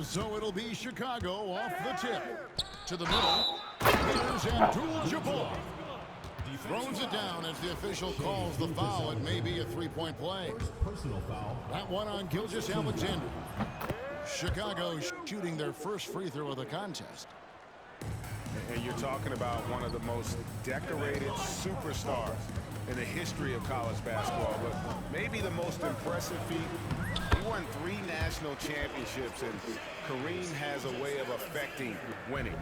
So it'll be Chicago off the tip. To the middle. Here's Abdul-Jabbar. Throws it down as the official calls the foul. It may be a three-point play. That one on Gilgeous-Alexander. Chicago shooting their first free throw of the contest. And you're talking about one of the most decorated superstars in the history of college basketball, but maybe the most impressive feat. He won 3 national championships, and Kareem has a way of affecting winning.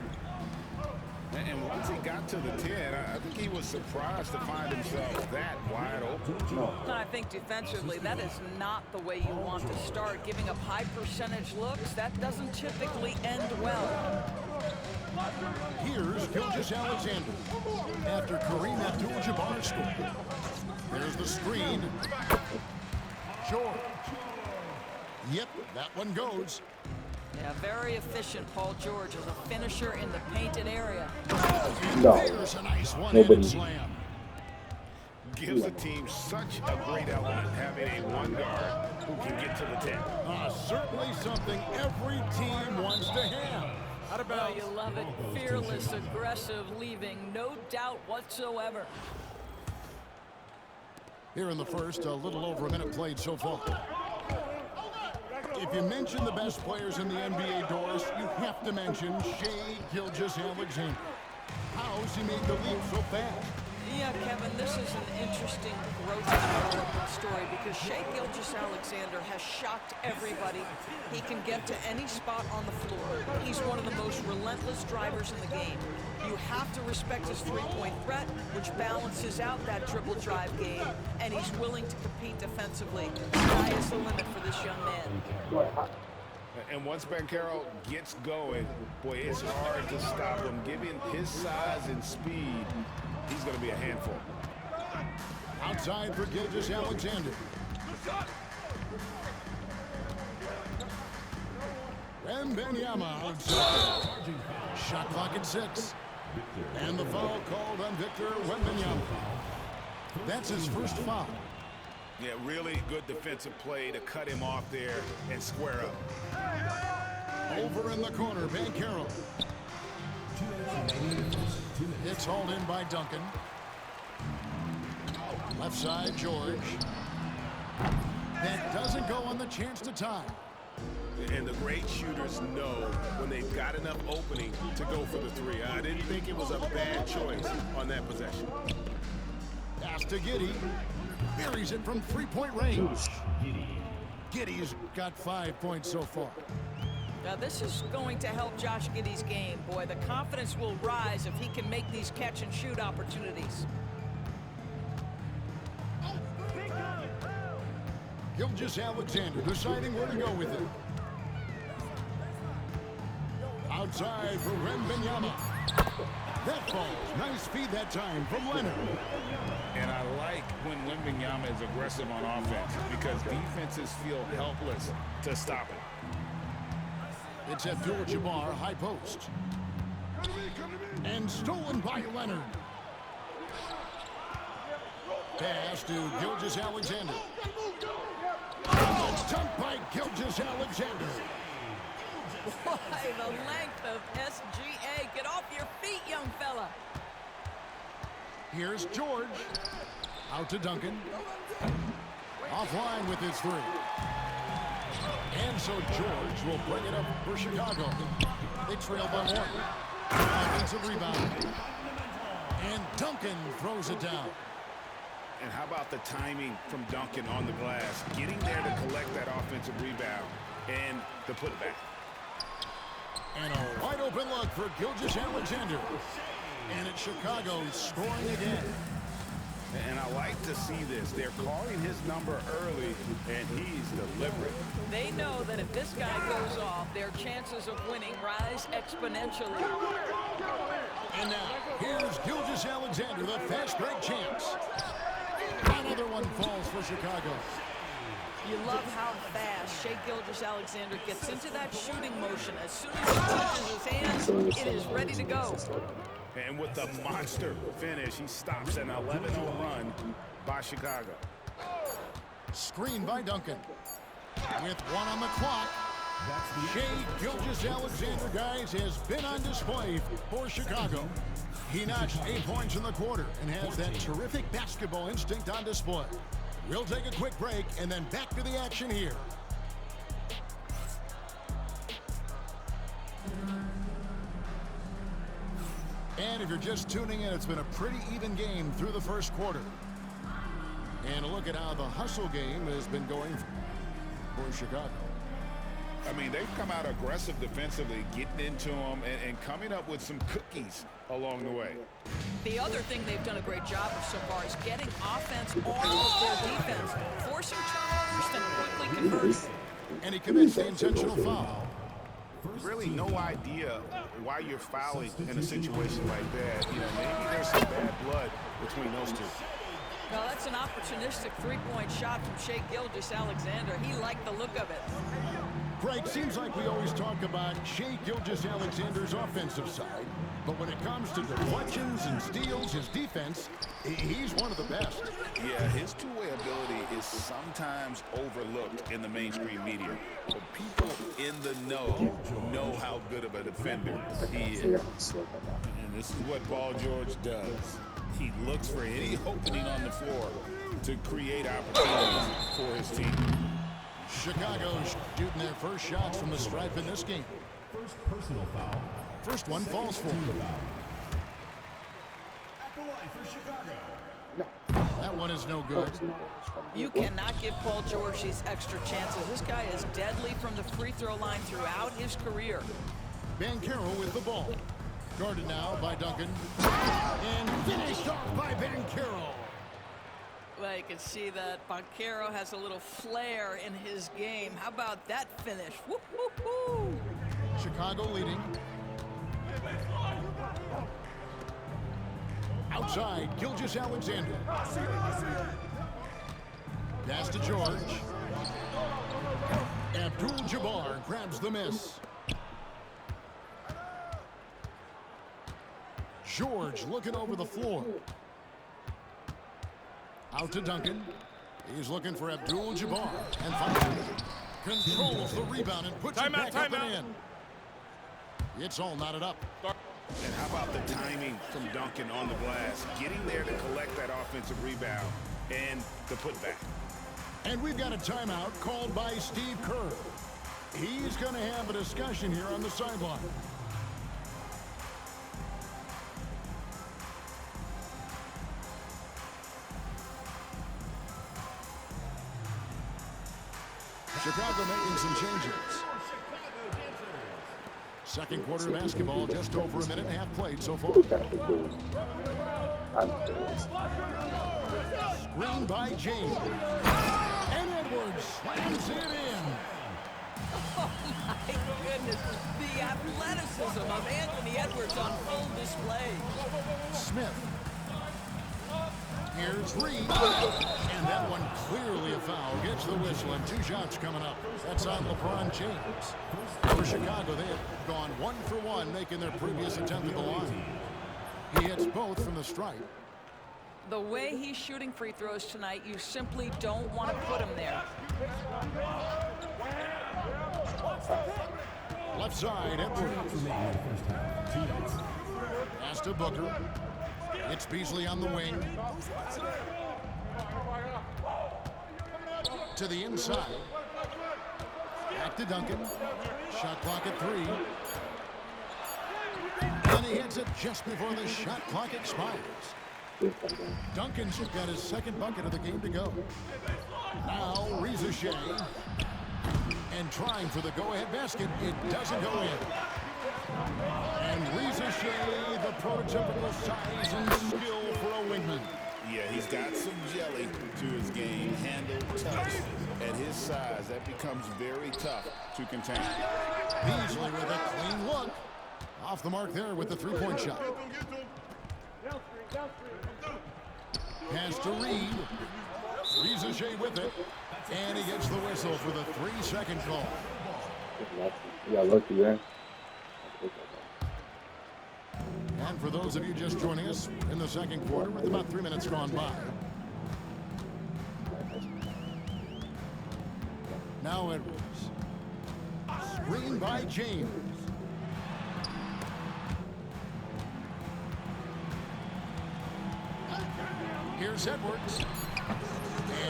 And once he got to the 10, I think he was surprised to find himself that wide open. I think defensively, that is not the way you want to start. Giving up high percentage looks, that doesn't typically end well. Here's Gilgeous-Alexander after Kareem Abdul-Jabbar scored. There's the screen. George. Yep, that one goes. Yeah, very efficient, Paul George, as a finisher in the painted area. No. There's a nice one-handed slam. Gives the team such a great element having a one guard who can get to the 10. Certainly something every team wants to have. How about you love it? Fearless, aggressive, leaving no doubt whatsoever. Here in the first, a little over a minute played so far. If you mention the best players in the NBA, Doris, you have to mention Shai Gilgeous-Alexander. How's he made the leap so fast? Yeah, Kevin, this is an interesting growth and development story because Shai Gilgeous-Alexander has shocked everybody. He can get to any spot on the floor. He's one of the most relentless drivers in the game. You have to respect his three-point threat, which balances out that dribble drive game, and he's willing to compete defensively. The sky is the limit for this young man. And once Banchero gets going, boy, it's hard to stop him. Given his size and speed, he's going to be a handful. Outside for Gilgeous-Alexander. Wembanyama outside. Shot clock at 6. And the foul called on Victor Wembanyama. That's his first foul. Yeah, really good defensive play to cut him off there and square up. Over in the corner, Banchero. It's hauled in by Duncan. Left side, George. That doesn't go on the chance to tie. And the great shooters know when they've got enough opening to go for the 3. I didn't think it was a bad choice on that possession. Pass to Giddey. Buries it from three-point range. Giddey's got 5 points so far. Now this is going to help Josh Giddey's game. Boy, the confidence will rise if he can make these catch-and-shoot opportunities. Gilgeous-Alexander deciding where to go with it. Outside for Wembanyama. That falls. Nice feed that time from Leonard. And I like when Wembanyama is aggressive on offense because defenses feel helpless to stop it. It's Abdul-Jabbar, high post. And stolen by Leonard. Pass to Gilgeous-Alexander. Dunked by Gilgeous-Alexander. Boy, the length of SGA. Get off your feet, young fella. Here's George. Out to Duncan. Offline with his 3. And so George will bring it up for Chicago. They trail by 1. Offensive rebound. And Duncan throws it down. And how about the timing from Duncan on the glass? Getting there to collect that offensive rebound and to put it back. And a wide open look for Gilgeous-Alexander. And it's Chicago scoring again. And I like to see this. They're calling his number early, and he's deliberate. They know that if this guy goes off, their chances of winning rise exponentially. And now, here's Gilgeous-Alexander, the fast break champs. Another one falls for Chicago. You love how fast Shai Gilgeous-Alexander gets into that shooting motion. As soon as he touches his hands, it is ready to go. And with the monster finish, he stops an 11-0 run by Chicago. Screen by Duncan. With 1 on the clock, Shea Gilgeous-Alexander, guys, has been on display for Chicago. He notched 8 points in the quarter and has that terrific basketball instinct on display. We'll take a quick break and then back to the action here. And if you're just tuning in, it's been a pretty even game through the first quarter. And a look at how the hustle game has been going for Chicago. I mean, they've come out aggressive defensively, getting into them and coming up with some cookies along the way. The other thing they've done a great job of so far is getting offense off of their defense, forcing turnovers, then quickly converting. And he commits the intentional foul. Really no idea why you're fouling in a situation like that. You know, maybe there's some bad blood between those two. No, that's an opportunistic three-point shot from Shea Gilgeous-Alexander. He liked the look of it. Greg, seems like we always talk about Shea Gilgeous-Alexander's offensive side, but when it comes to deflections and steals, his defense, he's one of the best. Yeah, his two-way ability is sometimes overlooked in the mainstream media. But people in the know how good of a defender he is. And this is what Paul George does. He looks for any opening on the floor to create opportunities for his team. Chicago's shooting their first shots from the stripe in this game. First personal foul. First one falls for him. At the line for Chicago. That one is no good. You cannot give Paul George these extra chances. This guy is deadly from the free throw line throughout his career. Banchero with the ball. Guarded now by Duncan. And finished off by Banchero. Well, you can see that Banchero has a little flair in his game. How about that finish? Woo-hoo-hoo! Chicago leading. Outside, Gilgeous-Alexander. Pass to George. Abdul-Jabbar grabs the miss. George looking over the floor. Out to Duncan. He's looking for Abdul-Jabbar and finds it. Controls the rebound and puts it back up and in. It's all knotted up. And how about the timing from Duncan on the glass? Getting there to collect that offensive rebound and the putback. And we've got a timeout called by Steve Kerr. He's going to have a discussion here on the sideline. Chicago making some changes. Second quarter basketball, just over a minute and a half played so far. Screen by James. And Edwards slams it in. Oh, my goodness. The athleticism of Anthony Edwards on full display. Smith. Here's Reed. And that one clearly a foul. Gets the whistle and 2 shots coming up. That's on LeBron James. For Chicago, they have gone 1 for 1, making their previous attempt at the line. He hits both from the stripe. The way he's shooting free throws tonight, you simply don't want to put him there. Left side, Edwards. Pass to Booker. It's Beasley on the wing. To the inside. Back to Duncan. Shot clock at 3. And he hits it just before the shot clock expires. Duncan's got his second bucket of the game to go. Now, Reza Shea. And trying for the go-ahead basket. It doesn't go in. And Reza Shea, the prototypical size and skill for a wingman. Yeah, he's got some jelly to his game. Handle, touch. At his size, that becomes very tough to contain. Beasley with a clean look. Off the mark there with the three-point shot. Pass to Reed. Reza Shea with it. And he gets the whistle for the 3-second call. Yeah, lucky there. And for those of you just joining us in the second quarter, with about 3 minutes gone by. Now Edwards. Screen by James. Here's Edwards.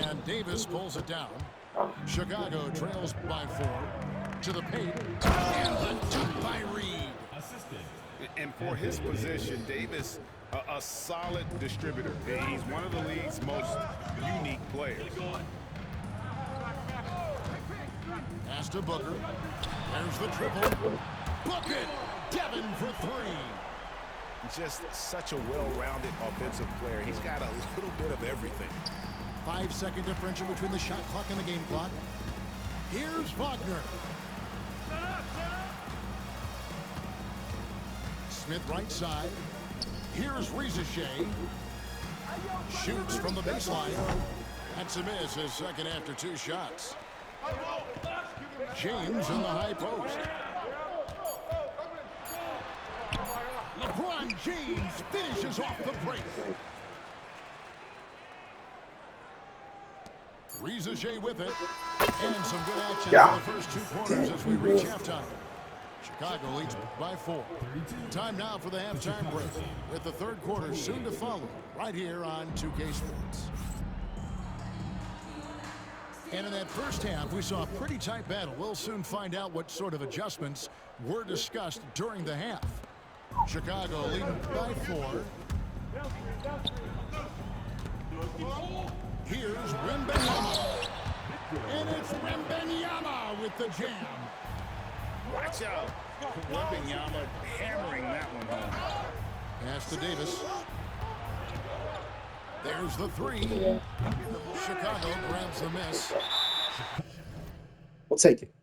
And Davis pulls it down. Chicago trails by 4. To the paint. And the dunk by Reed. And for his position, Davis, a solid distributor. He's one of the league's most unique players. Pass to Booker. There's the triple. Book it! Devin for 3. Just such a well-rounded offensive player. He's got a little bit of everything. 5-second differential between the shot clock and the game clock. Here's Wagner. Smith right side. Here's Rizachet. Shoots from the baseline. That's a miss, his second after 2 shots. James in the high post. LeBron James finishes off the break. Rizachet with it. And some good action for the first 2 quarters as we reach halftime. Chicago leads by 4. Time now for the halftime break, with the third quarter soon to follow, right here on 2K Sports. And in that first half, we saw a pretty tight battle. We'll soon find out what sort of adjustments were discussed during the half. Chicago leading by 4. Here's Wembanyama. And it's Wembanyama with the jam. Watch out. Wembanyama hammering that one home. Pass to Davis. There's the 3. Chicago grabs the miss. We'll take it.